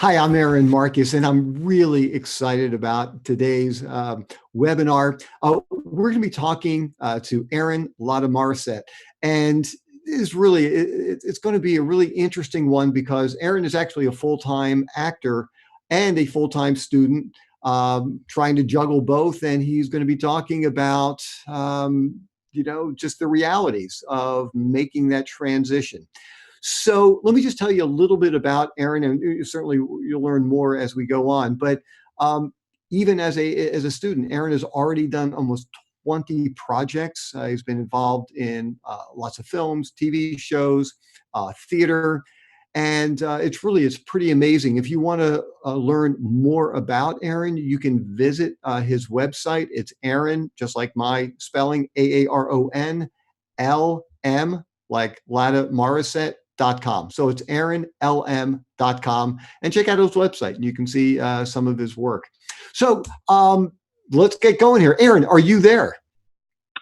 Hi, I'm Aaron Marcus, and I'm really excited about today's webinar. We're going to be talking to Aaron Latta Morissette, and it's going to be a really interesting one because Aaron is actually a full-time actor and a full-time student, trying to juggle both, and he's going to be talking about just the realities of making that transition. So let me just tell you a little bit about Aaron, and certainly you'll learn more as we go on. But um, even as a student, Aaron has already done almost 20 projects. He's been involved in lots of films, TV shows, theater, and it's pretty amazing. If you want to learn more about Aaron, you can visit his website. It's Aaron, just like my spelling, AARON LM, like Latta Morissette.com. So it's AaronLM.com, and check out his website and you can see some of his work. So let's get going here. Aaron, are you there?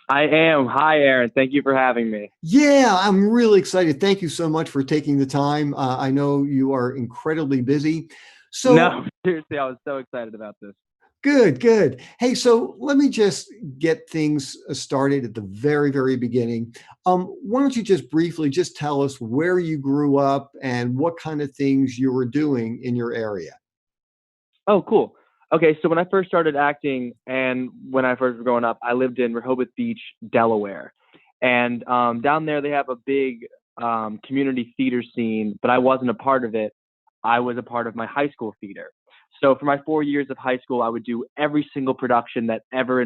I am. Hi, Aaron. Thank you for having me. Yeah, I'm really excited. Thank you so much for taking the time. I know you are incredibly busy. So No, seriously, I was so excited about this. good, good. Hey, so let me just get things started at the very, very beginning. Why don't you just briefly just tell us where you grew up and what kind of things you were doing in your area? Oh, cool. Okay, so when I first started acting and when I first was growing up, I lived in Rehoboth Beach, Delaware. And down there, they have a big community theater scene, but I wasn't a part of it. I was a part of my high school theater. So for my 4 years of high school, I would do every single production that ever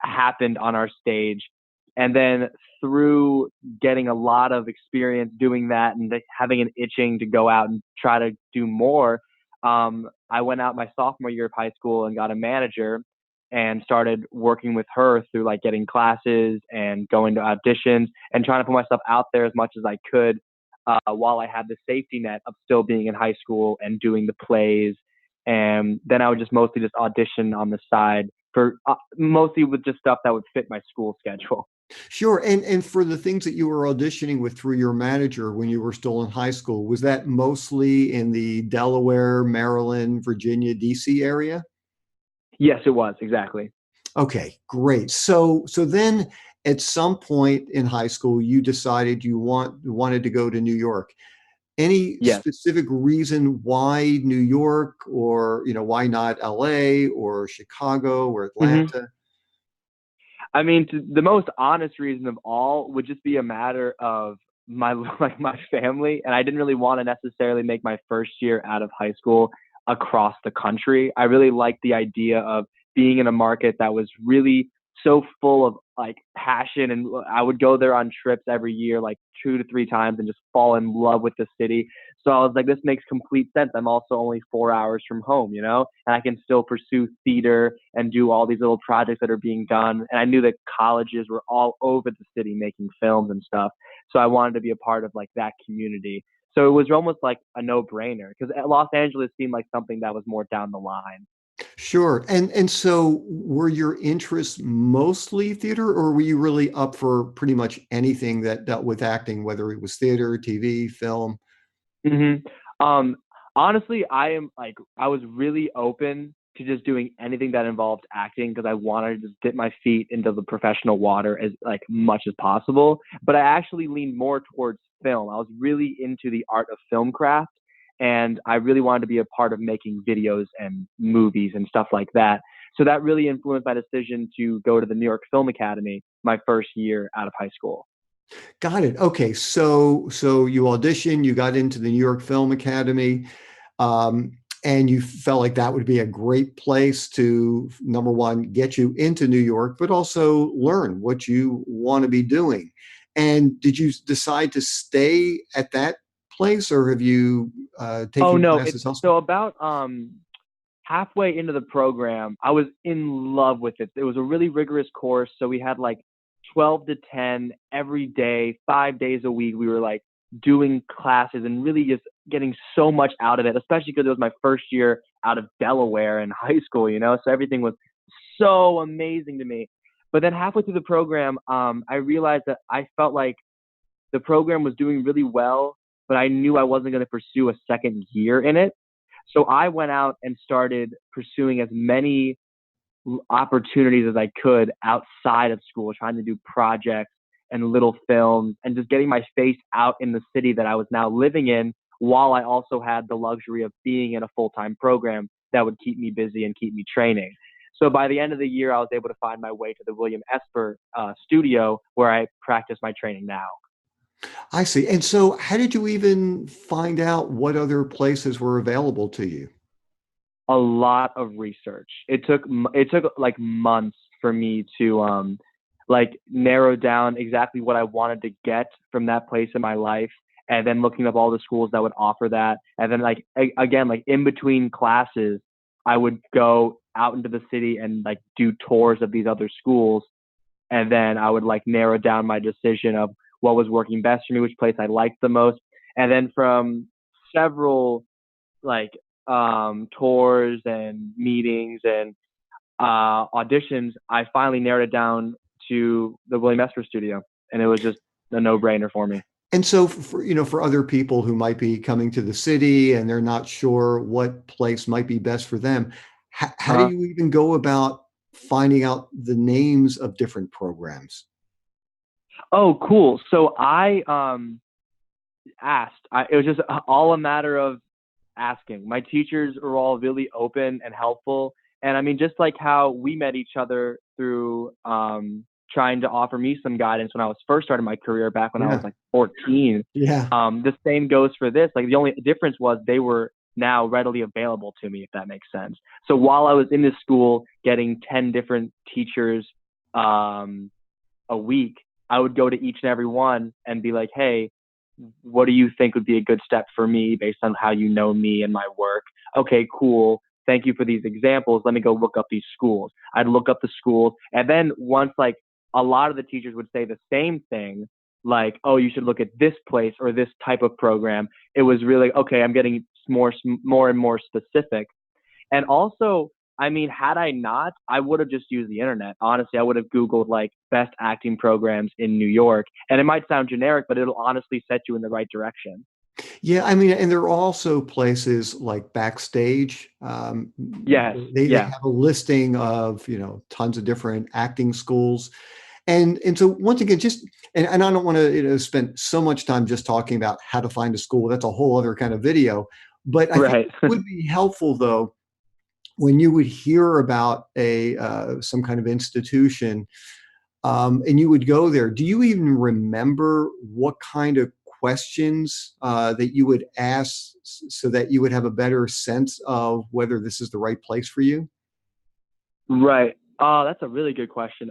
happened on our stage. And then through getting a lot of experience doing that and having an itching to go out and try to do more, I went out my sophomore year of high school and got a manager and started working with her through like getting classes and going to auditions and trying to put myself out there as much as I could, while I had the safety net of still being in high school and doing the plays. And then I would just mostly just audition on the side for mostly with just stuff that would fit my school schedule. Sure. And for the things that you were auditioning with through your manager when you were still in high school, was that mostly in the Delaware, Maryland, Virginia, DC area? Yes, it was exactly. Okay, great. So then at some point in high school, you decided wanted to go to New York. Any Yes. specific reason why New York, or why not LA or Chicago or hmm Atlanta? I mean, the most honest reason of all would just be a matter of my like my family, and I didn't really want to necessarily make my first year out of high school across the country. I really liked the idea of being in a market that was really so full of like passion, and I would go there on trips every year, like 2 to 3 times, and just fall in love with the city. So I was like, this makes complete sense. I'm also only 4 hours from home, and I can still pursue theater and do all these little projects that are being done. And I knew that colleges were all over the city making films and stuff. So I wanted to be a part of like that community. So it was almost like a no-brainer because Los Angeles seemed like something that was more down the line. Sure. And so were your interests mostly theater, or were you really up for pretty much anything that dealt with acting, whether it was theater, TV, film? hmm Um, Honestly, I was really open to just doing anything that involved acting because I wanted to just dip my feet into the professional water as like much as possible. But I actually leaned more towards film. I was really into the art of film craft, and I really wanted to be a part of making videos and movies and stuff like that. So that really influenced my decision to go to the New York Film Academy my first year out of high school. Got it. Okay. So you auditioned, you got into the New York Film Academy, um, and you felt like that would be a great place to, number one, get you into New York, but also learn what you want to be doing. And did you decide to stay at that place, or have you Oh taken no, classes elsewhere? so about halfway into the program, I was in love with it. It was a really rigorous course. So we had like 12 to 10 every day, 5 days a week. We were like doing classes and really just getting so much out of it, especially because it was my first year out of Delaware in high school. So everything was so amazing to me. But then halfway through the program, I realized that I felt like the program was doing really well, but I knew I wasn't going to pursue a second year in it. So I went out and started pursuing as many opportunities as I could outside of school, trying to do projects and little films and just getting my face out in the city that I was now living in, while I also had the luxury of being in a full-time program that would keep me busy and keep me training. So by the end of the year, I was able to find my way to the William Esper studio where I practice my training now. I see. And so how did you even find out what other places were available to you? A lot of research. It took like months for me to like narrow down exactly what I wanted to get from that place in my life, and then looking up all the schools that would offer that, and then like again, like in between classes, I would go out into the city and like do tours of these other schools, and then I would like narrow down my decision of what was working best for me, which place I liked the most, and then from several like tours and meetings and auditions, I finally narrowed it down to the William Esper studio, and it was just a no-brainer for me. And so for, for other people who might be coming to the city and they're not sure what place might be best for them, how do Uh, you even go about finding out the names of different programs? oh, cool. So I asked. It was just all a matter of asking. My teachers were all really open and helpful. And I mean, just like how we met each other through trying to offer me some guidance when I was first starting my career back when I was Yeah. like 14. Yeah. The same goes for this. Like the only difference was they were now readily available to me, if that makes sense. So while I was in this school getting 10 different teachers um, a week, I would go to each and every one and be like, hey, what do you think would be a good step for me based on how you know me and my work? Okay, cool. Thank you for these examples. Let me go look up these schools. I'd look up the schools. And then once like a lot of the teachers would say the same thing, like, oh, you should look at this place or this type of program. It was really, okay, I'm getting more and more specific. And also, I mean, had I not, I would have just used the internet. Honestly, I would have Googled like best acting programs in New York. And it might sound generic, but it'll honestly set you in the right direction. Yeah, I mean, and there are also places like Backstage. Yes. They Yeah. have a listing of, tons of different acting schools. And so once again, just and I don't want to, spend so much time just talking about how to find a school. That's a whole other kind of video. But I think Right. it would be helpful though when you would hear about a some kind of institution, and you would go there. Do you even remember what kind of questions that you would ask so that you would have a better sense of whether this is the right place for you? Right. That's a really good question.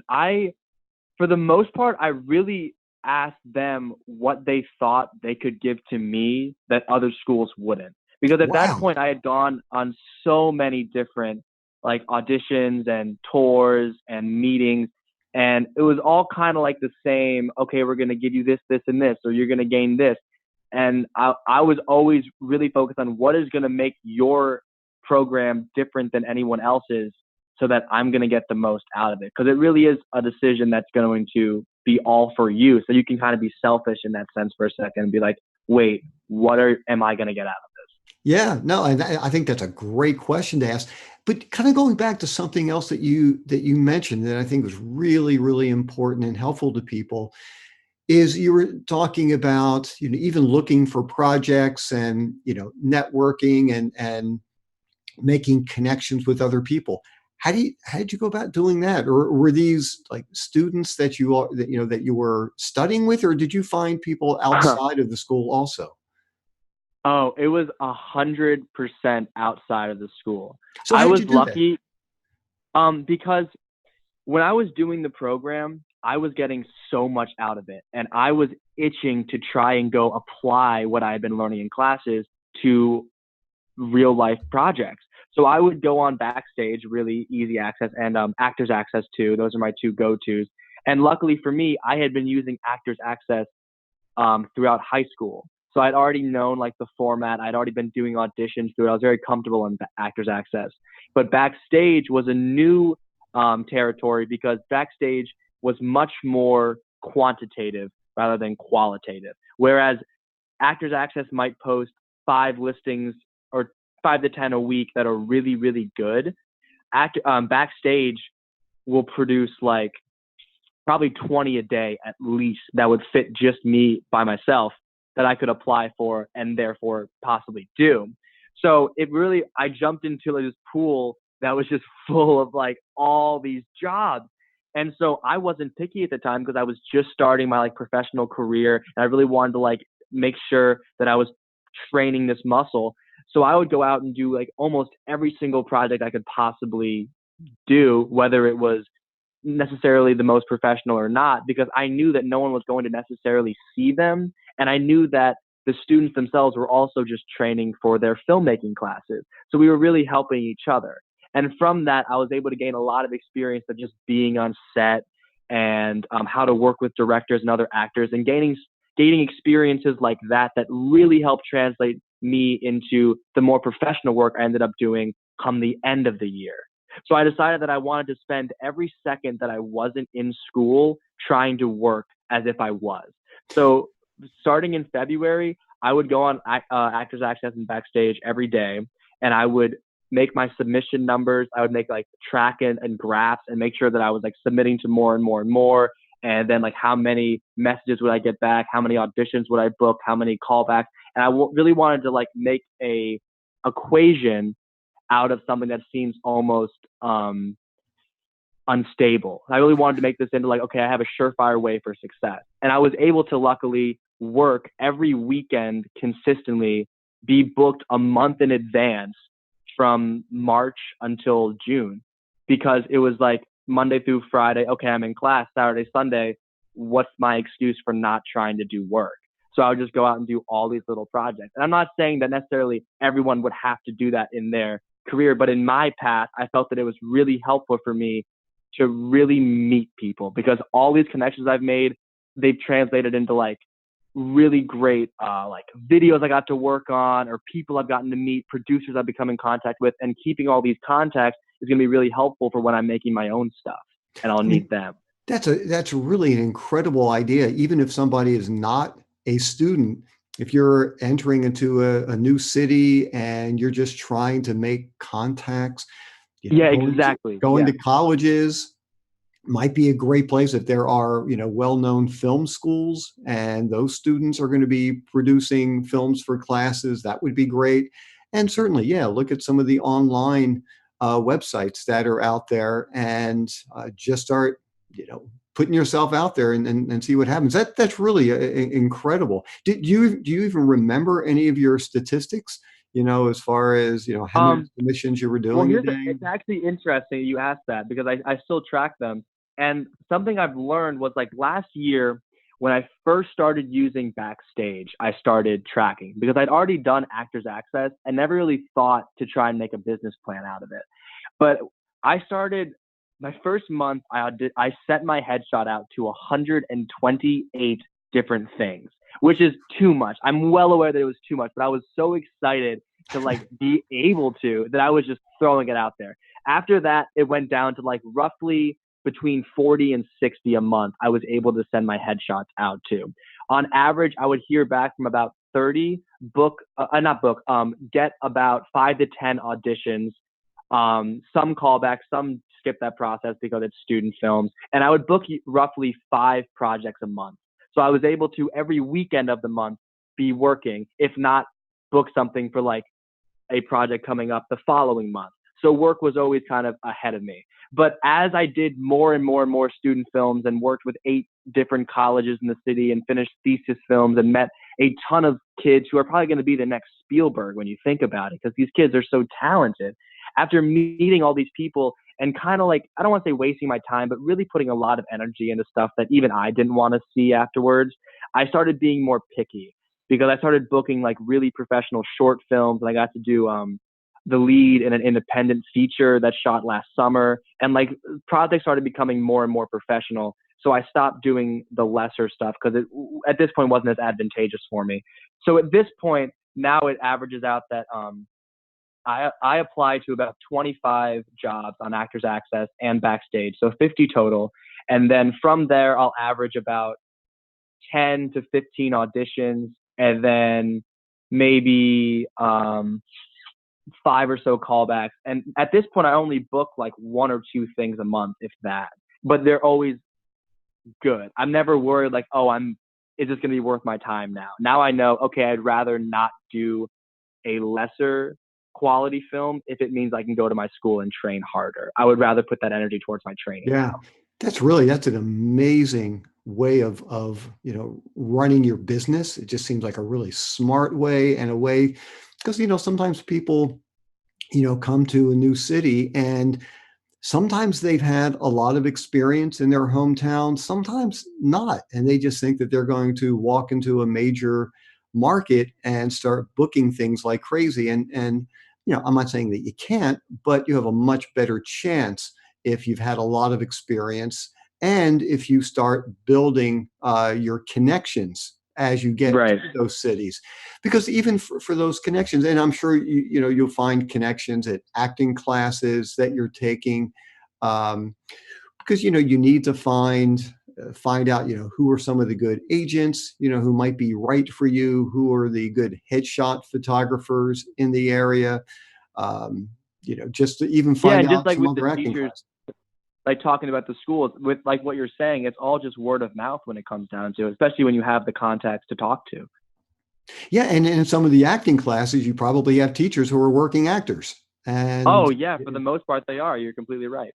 For the most part, I really asked them what they thought they could give to me that other schools wouldn't. Because at that Wow. point, I had gone on so many different like auditions and tours and meetings, and it was all kind of like the same. Okay, we're going to give you this, this, and this, or you're going to gain this. And I was always really focused on what is going to make your program different than anyone else's so that I'm going to get the most out of it. Because it really is a decision that's going to be all for you. So you can kind of be selfish in that sense for a second and be like, wait, am I going to get out of Yeah, no, and I think that's a great question to ask. But kind of going back to something else that you mentioned that I think was really, really important and helpful to people is you were talking about, even looking for projects and, networking and making connections with other people. How did you go about doing that? Or were these like students that you were studying with, or did you find people this? outside of the school also? Oh, it was 100% outside of the school. So I how did was you do that? lucky because when I was doing the program, I was getting so much out of it. And I was itching to try and go apply what I had been learning in classes to real life projects. So I would go on Backstage, really easy access, and Actors Access too. Those are my two go tos. And luckily for me, I had been using Actors Access throughout high school. So I'd already known like the format. I'd already been doing auditions through it. I was very comfortable in Actors Access. But Backstage was a new territory because Backstage was much more quantitative rather than qualitative. Whereas Actors Access might post five listings or 5 to 10 a week that are really, really good. Backstage will produce like probably 20 a day at least that would fit just me by myself that I could apply for and therefore possibly do. So it really, I jumped into like this pool that was just full of like all these jobs. And so I wasn't picky at the time because I was just starting my like professional career and I really wanted to like make sure that I was training this muscle. So I would go out and do like almost every single project I could possibly do, whether it was necessarily the most professional or not, because I knew that no one was going to necessarily see them. And I knew that the students themselves were also just training for their filmmaking classes. So we were really helping each other. And from that, I was able to gain a lot of experience of just being on set and how to work with directors and other actors and gaining experiences like that that really helped translate me into the more professional work I ended up doing come the end of the year. So I decided that I wanted to spend every second that I wasn't in school trying to work as if I was. So starting in February, I would go on Actors Access and Backstage every day, and I would make my submission numbers. I would make like track and graphs and make sure that I was like submitting to more and more and more. And then like how many messages would I get back? How many auditions would I book? How many callbacks? And I really wanted to like make a equation out of something that seems almost unstable. I really wanted to make this into like, okay, I have a surefire way for success. And I was able to luckily work every weekend consistently, be booked a month in advance from March until June, because it was like Monday through Friday, okay, I'm in class, Saturday, Sunday, what's my excuse for not trying to do work? So I would just go out and do all these little projects. And I'm not saying that necessarily everyone would have to do that in their career, but in my path, I felt that it was really helpful for me to really meet people, because all these connections I've made, they've translated into like really great like videos I got to work on, or people I've gotten to meet, producers I've become in contact with, and keeping all these contacts is going to be really helpful for when I'm making my own stuff and I'll I need mean, them. that's really an incredible idea. Even if somebody is not a student, if you're entering into a new city and you're just trying to make contacts, Yeah, going to exactly. going Yeah. to colleges might be a great place if there are, well-known film schools and those students are going to be producing films for classes. That would be great. And certainly, yeah, look at some of the online websites that are out there and just start, putting yourself out there and see what happens. That's really incredible. Do you even remember any of your statistics? As far as how many Um, submissions you were Well, doing a day. it's actually interesting you asked that, because I still track them. And something I've learned was like last year when I first started using Backstage, I started tracking because I'd already done Actors Access and never really thought to try and make a business plan out of it. But I started my first month, I set my headshot out to 128 different things, which is too much. I'm well aware that it was too much, but I was so excited to like be able to that I was just throwing it out there. After that, it went down to like roughly between 40 and 60 a month. I was able to send my headshots out to. On average, I would hear back from about 30 not book, get about 5 to 10 auditions, some callbacks, some skip that process because it's student films. And I would book roughly 5 projects a month. So I was able to every weekend of the month be working, if not book something for like a project coming up the following month. So work was always kind of ahead of me. But as I did more and more and more student films and worked with 8 different colleges in the city and finished thesis films and met a ton of kids who are probably going to be the next Spielberg when you think about it, because these kids are so talented. After meeting all these people and kind of like, I don't want to say wasting my time, but really putting a lot of energy into stuff that even I didn't want to see afterwards, I started being more picky because I started booking like really professional short films, and I got to do the lead in an independent feature that shot last summer, and like projects started becoming more and more professional. So I stopped doing the lesser stuff because it at this point wasn't as advantageous for me. So at this point now it averages out that I apply to about 25 jobs on Actors Access and Backstage, so 50 total, and then from there I'll average about 10 to 15 auditions, and then maybe 5 or so callbacks. And at this point, I only book like 1 or 2 things a month, if that. But they're always good. I'm never worried like, oh, is this going to be worth my time now? Now I know, okay, I'd rather not do a lesser quality film if it means I can go to my school and train harder. I would rather put that energy towards my training Yeah, now. that's an amazing way of running your business. It just seems like a really smart way, and a way, because sometimes people come to a new city, and sometimes they've had a lot of experience in their hometown, sometimes not, and they just think that they're going to walk into a major market and start booking things like crazy. And I'm not saying that you can't, but you have a much better chance if you've had a lot of experience, and if you start building your connections as you get to Right. those cities. Because even for those connections, and I'm sure you'll find connections at acting classes that you're taking, um, because you need to find out who are some of the good agents, who might be right for you, who are the good headshot photographers in the area, um, just to even Yeah, find and just out like some with the other acting teachers, classes. like talking about the schools, with like what you're saying, it's all just word of mouth when it comes down to it, especially when you have the contacts to talk to. Yeah, and in some of the acting classes, you probably have teachers who are working actors, Oh and yeah, for the most part they are. You're completely right.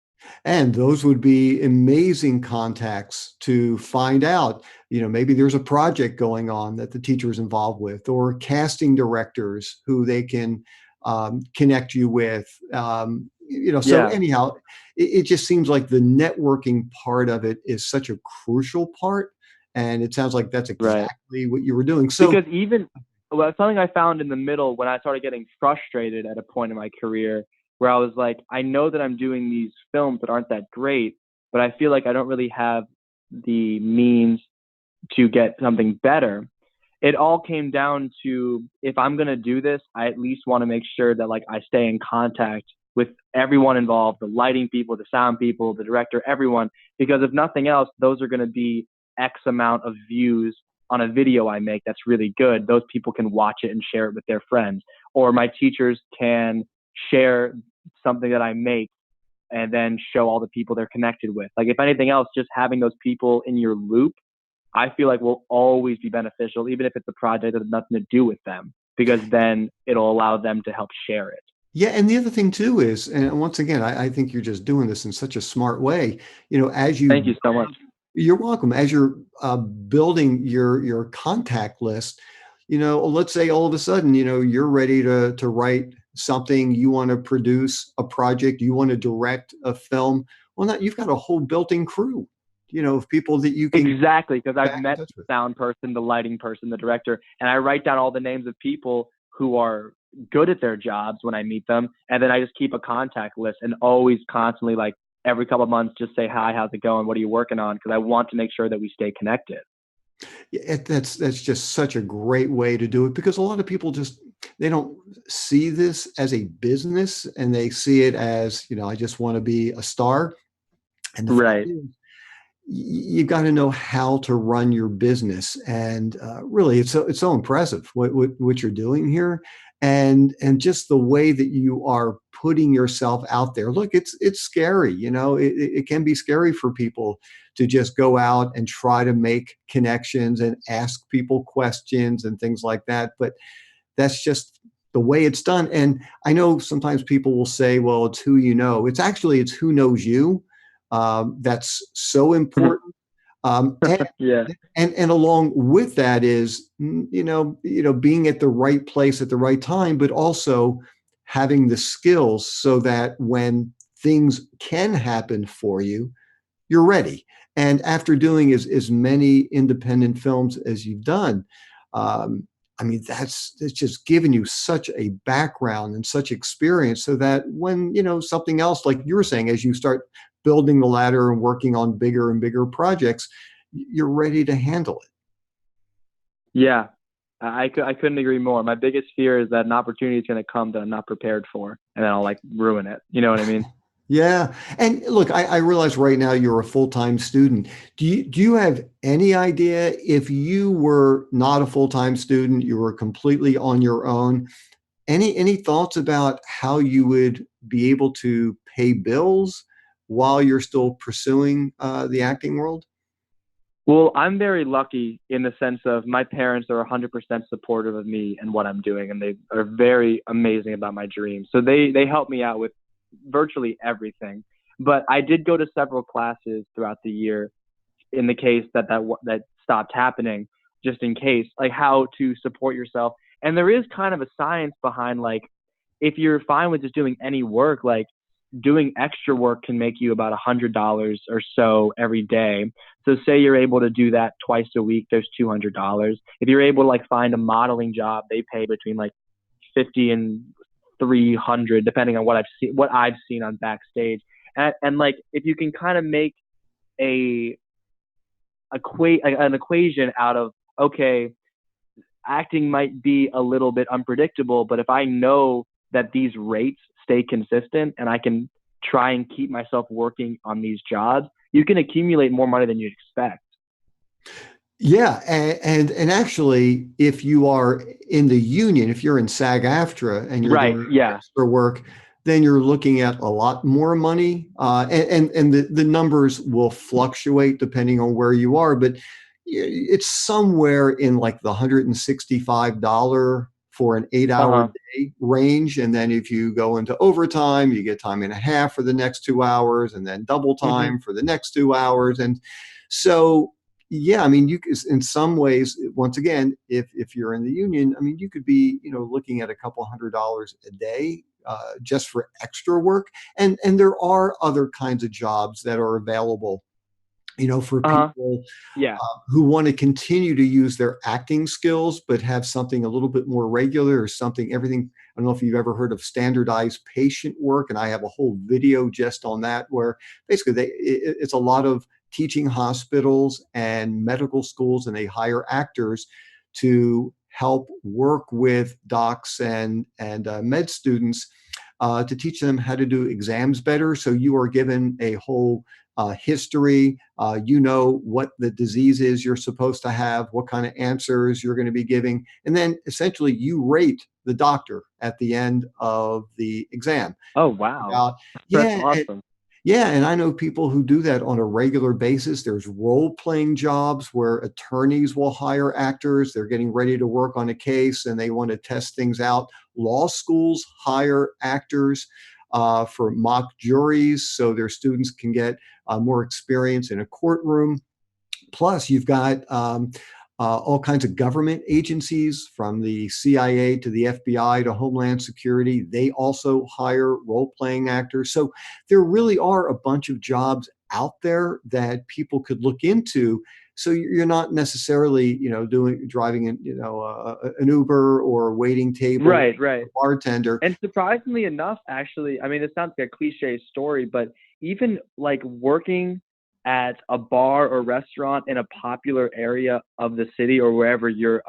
those would be amazing contacts to find out, maybe there's a project going on that the teacher is involved with, or casting directors who they can connect you with. So Yeah, anyhow, it just seems like the networking part of it is such a crucial part. And it sounds like that's right. exactly what you were doing. So, Because even well, something I found in the middle when I started getting frustrated at a point in my career where I was like, I know that I'm doing these films that aren't that great, but I feel like I don't really have the means to get something better. It all came down to, if I'm going to do this, I at least want to make sure that like I stay in contact with everyone involved, the lighting people, the sound people, the director, everyone, because if nothing else, those are going to be X amount of views on a video I make that's really good. Those people can watch it and share it with their friends, or my teachers can share something that I make and then show all the people they're connected with. Like if anything else, just having those people in your loop, I feel like will always be beneficial, even if it's a project that has nothing to do with them, because then it'll allow them to help share it. yeah, and the other thing too is, and once again, I think you're just doing this in such a smart way. As Thank you you so much. You're welcome. As you're building your contact list, let's say all of a sudden, you're ready to write something, you want to produce a project, you want to direct a film. Well, now you've got a whole built-in crew, of people that you can get Exactly, because I've back in met touch the with. sound person, the lighting person, the director, and I write down all the names of people who are good at their jobs when I meet them, and then I just keep a contact list and always constantly like every couple of months just say hi, how's it going, what are you working on? Because I want to make sure that we stay connected. Yeah, that's just such a great way to do it, because a lot of people just they don't see this as a business, and they see it as, I just want to be a star. And the fact Right. is, you got to know how to run your business, and really it's so impressive what you're doing here, and just the way that you are putting yourself out there. Look, it's scary, it can be scary for people to just go out and try to make connections and ask people questions and things like that, but that's just the way it's done. And I know sometimes people will say, well, it's who you know. It's who knows you. That's so important. And Yeah. and along with that is, being at the right place at the right time, but also having the skills so that when things can happen for you, you're ready. And after doing as many independent films as you've done, um, I mean, it's just given you such a background and such experience, so that when, something else, like you were saying, as you start building the ladder and working on bigger and bigger projects, you're ready to handle it. Yeah. I couldn't agree more. My biggest fear is that an opportunity is going to come that I'm not prepared for, and then I'll like ruin it. You know what I mean? Yeah. And look, I realize right now you're a full-time student. Do you have any idea, if you were not a full-time student, you were completely on your own, any thoughts about how you would be able to pay bills while you're still pursuing the acting world? Well, I'm very lucky in the sense of my parents are 100% supportive of me and what I'm doing, and they are very amazing about my dreams. So they help me out with virtually everything. But I did go to several classes throughout the year in the case that stopped happening, just in case, like how to support yourself. And there is kind of a science behind like if you're fine with just doing any work, like doing extra work can make you about $100 or so every day. So say you're able to do that twice a week, there's $200. If you're able to like find a modeling job, they pay between like 50 and 300, depending on what I've seen on Backstage. And like if you can kind of make a an equation out of, okay, acting might be a little bit unpredictable, but if I know that these rates stay consistent and I can try and keep myself working on these jobs, you can accumulate more money than you'd expect. Yeah, and actually, if you are in the union, if you're in SAG-AFTRA and you're Right. doing Yeah. extra work, then you're looking at a lot more money, and the numbers will fluctuate depending on where you are, but it's somewhere in like the $165 for an 8 hour Uh-huh. day range, and then if you go into overtime, you get time and a half for the next 2 hours, and then double Hmm. time for the next 2 hours, and so yeah, I mean, you could, in some ways, once again, if you're in the union, I mean, you could be, looking at a couple $100 a day just for extra work, and there are other kinds of jobs that are available, for Uh-huh. people Yeah. who want to continue to use their acting skills, but have something a little bit more regular or something. Everything. I don't know if you've ever heard of standardized patient work, and I have a whole video just on that, where basically it's a lot of teaching hospitals and medical schools, and they hire actors to help work with docs and med students to teach them how to do exams better. So you are given a whole history. You know what the disease is you're supposed to have, what kind of answers you're going to be giving, and then essentially you rate the doctor at the end of the exam. Oh, wow. About That's yeah, awesome. yeah, and I know people who do that on a regular basis. There's role playing jobs where attorneys will hire actors. They're getting ready to work on a case and they want to test things out. Law schools hire actors for mock juries so their students can get more experience in a courtroom. Plus, you've got all kinds of government agencies from the CIA to the FBI to Homeland Security. They also hire role playing actors. So there really are a bunch of jobs out there that people could look into. So you're not necessarily, driving in, an Uber or a waiting table, Right, right. a bartender. And surprisingly enough, actually, I mean, it sounds like a cliche story, but even like working at a bar or restaurant in a popular area of the city or wherever you're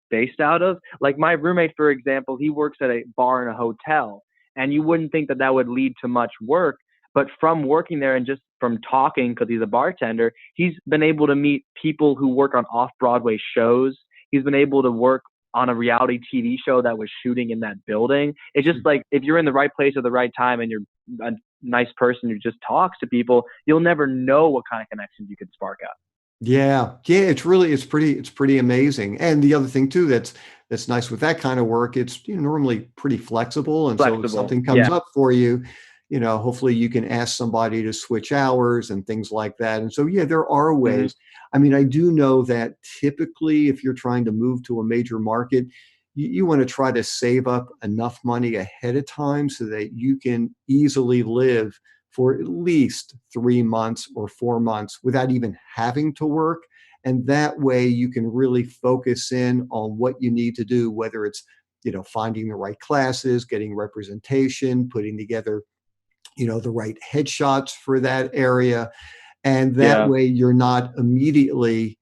based out of, like my roommate, for example, he works at a bar in a hotel, and you wouldn't think that that would lead to much work, but from working there and just from talking, because he's a bartender, he's been able to meet people who work on off-Broadway shows. He's been able to work on a reality TV show that was shooting in that building. It's just like if you're in the right place at the right time and you're a nice person who just talks to people, you'll never know what kind of connections you could spark up. Yeah, yeah, it's pretty amazing. And the other thing too that's nice with that kind of work, it's normally pretty flexible. And so if Flexible. something comes Yeah. up for you, hopefully you can ask somebody to switch hours and things like that. And so yeah, there are Hmm. ways. I mean, I do know that typically if you're trying to move to a major market, you want to try to save up enough money ahead of time so that you can easily live for at least 3 months or 4 months without even having to work. And that way you can really focus in on what you need to do, whether it's, finding the right classes, getting representation, putting together, the right headshots for that area. And that Yeah. way you're not immediately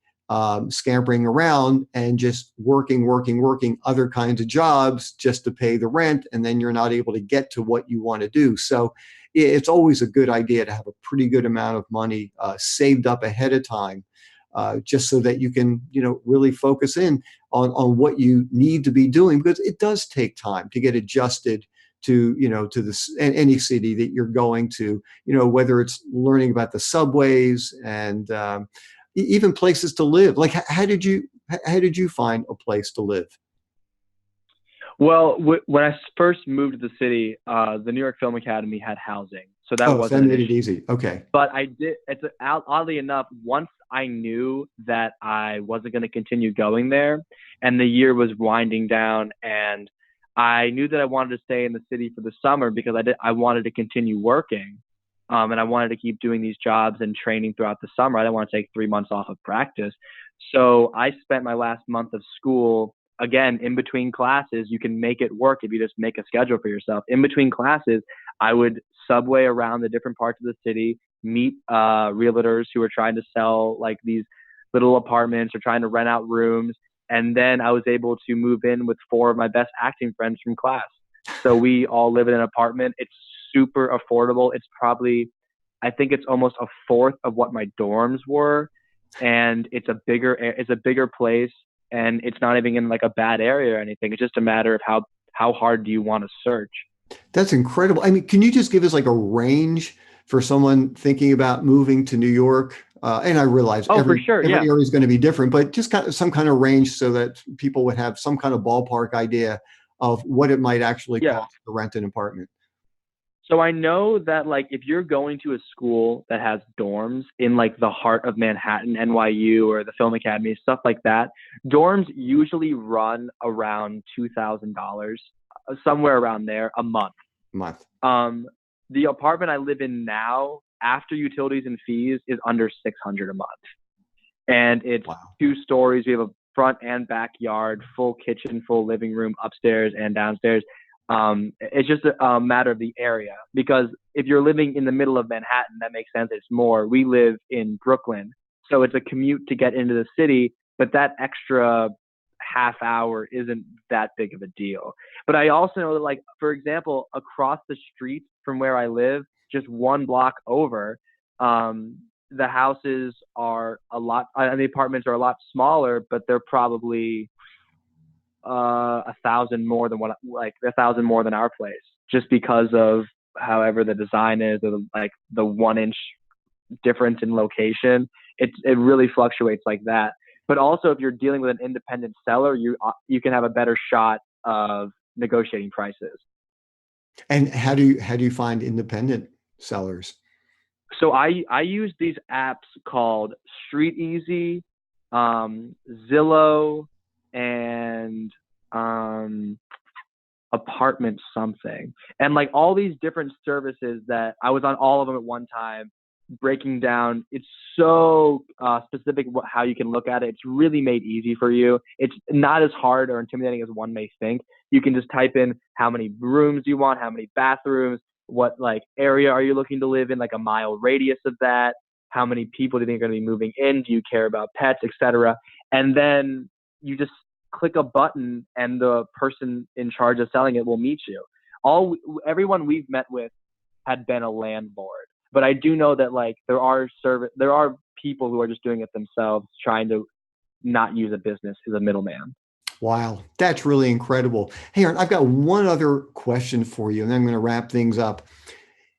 scampering around and just working other kinds of jobs just to pay the rent. And then you're not able to get to what you want to do. So it's always a good idea to have a pretty good amount of money saved up ahead of time just so that you can, really focus in on what you need to be doing, because it does take time to get adjusted to, to this any city that you're going to, whether it's learning about the subways and even places to live. Like, how did you find a place to live? Well, when I first moved to the city, the New York Film Academy had housing, so that Oh, so that wasn't an made it issue. easy. Okay. But I did. Oddly enough, once I knew that I wasn't going to continue going there, and the year was winding down, and I knew that I wanted to stay in the city for the summer because I wanted to continue working, and I wanted to keep doing these jobs and training throughout the summer. I didn't want to take 3 months off of practice, so I spent my last month of school. Again, in between classes, you can make it work if you just make a schedule for yourself. In between classes, I would subway around the different parts of the city, meet realtors who are trying to sell like these little apartments or trying to rent out rooms. And then I was able to move in with four of my best acting friends from class. So we all live in an apartment. It's super affordable. It's probably, I think it's almost a fourth of what my dorms were. And it's a bigger place, and it's not even in like a bad area or anything. It's just a matter of how hard do you want to search. That's incredible. I mean, can you just give us like a range for someone thinking about moving to New York? And I realize Oh, for every sure. every Yeah. area is going to be different, but just kind of some kind of range so that people would have some kind of ballpark idea of what it might actually Yeah. cost to rent an apartment. So I know that like if you're going to a school that has dorms in like the heart of Manhattan, NYU or the Film Academy, stuff like that, dorms usually run around $2,000, somewhere around there a month. Month. Um, the apartment I live in now, after utilities and fees, is under 600 a month, and it's Wow. 2 stories. We have a front and backyard, full kitchen, full living room, upstairs and downstairs. It's just a matter of the area, because if you're living in the middle of Manhattan, that makes sense. It's more. We live in Brooklyn, so it's a commute to get into the city, but that extra half hour isn't that big of a deal. But I also know that, like, for example, across the street from where I live, just one block over, the houses are a lot, and the apartments are a lot smaller, but they're probably 1,000 more than what, like 1,000 more than our place, just because of however the design is, or like the 1 inch difference in location. It really fluctuates like that. But also, if you're dealing with an independent seller, you can have a better shot of negotiating prices. And how do you find independent sellers? So I use these apps called Street Easy, Zillow, and um, Apartment something, and like all these different services that I was on all of them at one time, breaking down. It's so specific how you can look at it. It's really made easy for you. It's not as hard or intimidating as one may think. You can just type in how many rooms you want, how many bathrooms, what like area are you looking to live in, like a mile radius of that, how many people do you think are going to be moving in, do you care about pets, etc. And then you just click a button, and the person in charge of selling it will meet you. Everyone we've met with had been a landlord, but I do know that like there are people who are just doing it themselves, trying to not use a business as a middleman. Wow, that's really incredible. Hey, Aaron, I've got one other question for you, and then I'm going to wrap things up.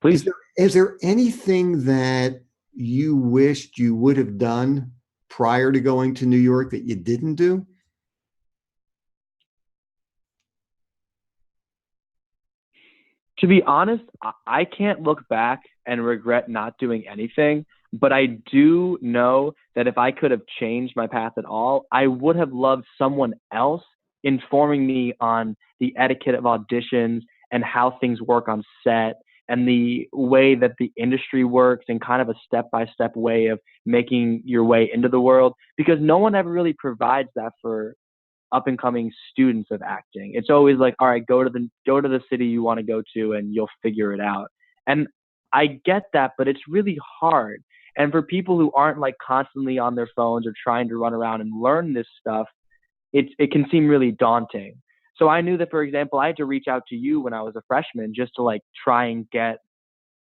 Is Please. there anything that you wished you would have done prior to going to New York that you didn't do? To be honest, I can't look back and regret not doing anything, but I do know that if I could have changed my path at all, I would have loved someone else informing me on the etiquette of auditions and how things work on set and the way that the industry works, and kind of a step by step way of making your way into the world, because no one ever really provides that for up and coming students of acting. It's always like, all right, go to the city you want to go to and you'll figure it out. And I get that, but it's really hard. And for people who aren't like constantly on their phones or trying to run around and learn this stuff, it can seem really daunting. So I knew that, for example, I had to reach out to you when I was a freshman just to like try and get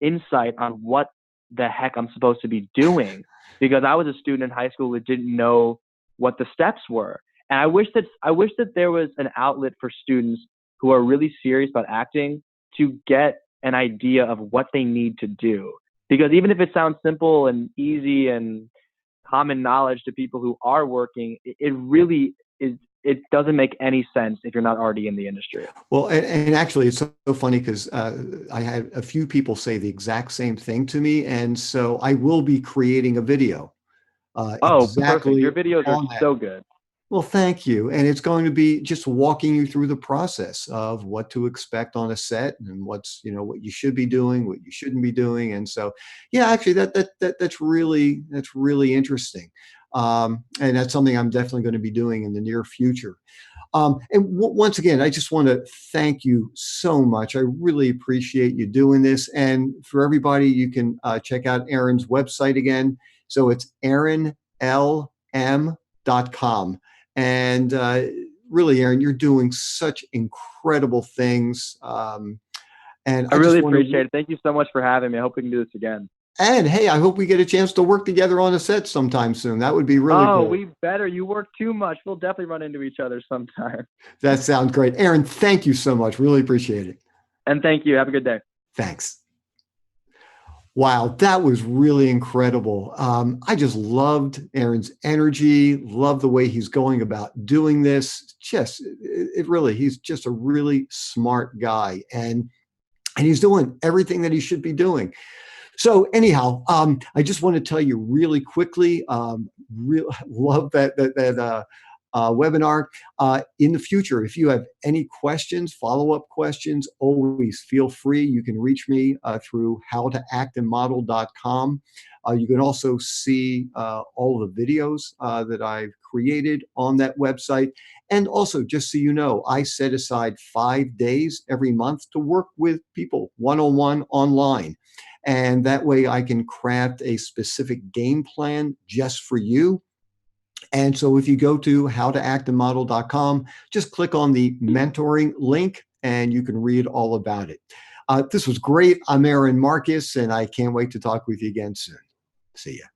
insight on what the heck I'm supposed to be doing, because I was a student in high school that didn't know what the steps were. And I wish that there was an outlet for students who are really serious about acting to get an idea of what they need to do. Because even if it sounds simple and easy and common knowledge to people who are working, it really is. It doesn't make any sense if you're not already in the industry. Well, and actually, it's so funny because I had a few people say the exact same thing to me, and so I will be creating a video Oh, perfect. exactly Your videos are on that. so good. Well, thank you. And it's going to be just walking you through the process of what to expect on a set and what's, what you should be doing, what you shouldn't be doing. And so, yeah, actually that's really interesting. And that's something I'm definitely going to be doing in the near future. And once again, I just want to thank you so much. I really appreciate you doing this. And for everybody, you can check out Aaron's website again. So it's aaronlm.com. And really, Aaron, you're doing such incredible things. And I I just really want appreciate to, it. Thank you so much for having me. I hope we can do this again. and hey, I hope we get a chance to work together on a set sometime soon. That would be really Oh, cool. we better. You work too much. We'll definitely run into each other sometime. That sounds great. Aaron, thank you so much. Really appreciate it. And thank you. Have a good day. Thanks. Wow, that was really incredible. I just loved Aaron's energy, love the way he's going about doing this. It really, he's just a really smart guy, and he's doing everything that he should be doing. So anyhow, I just want to tell you really quickly. Real love that webinar. In the future, if you have any questions, follow-up questions, always feel free. You can reach me through howtoactandmodel.com. You can also see all of the videos that I've created on that website. And also, just so you know, I set aside 5 days every month to work with people one-on-one online. And that way I can craft a specific game plan just for you. And so if you go to howtoactandmodel.com, just click on the mentoring link and you can read all about it. This was great. I'm Aaron Marcus, and I can't wait to talk with you again soon. See ya.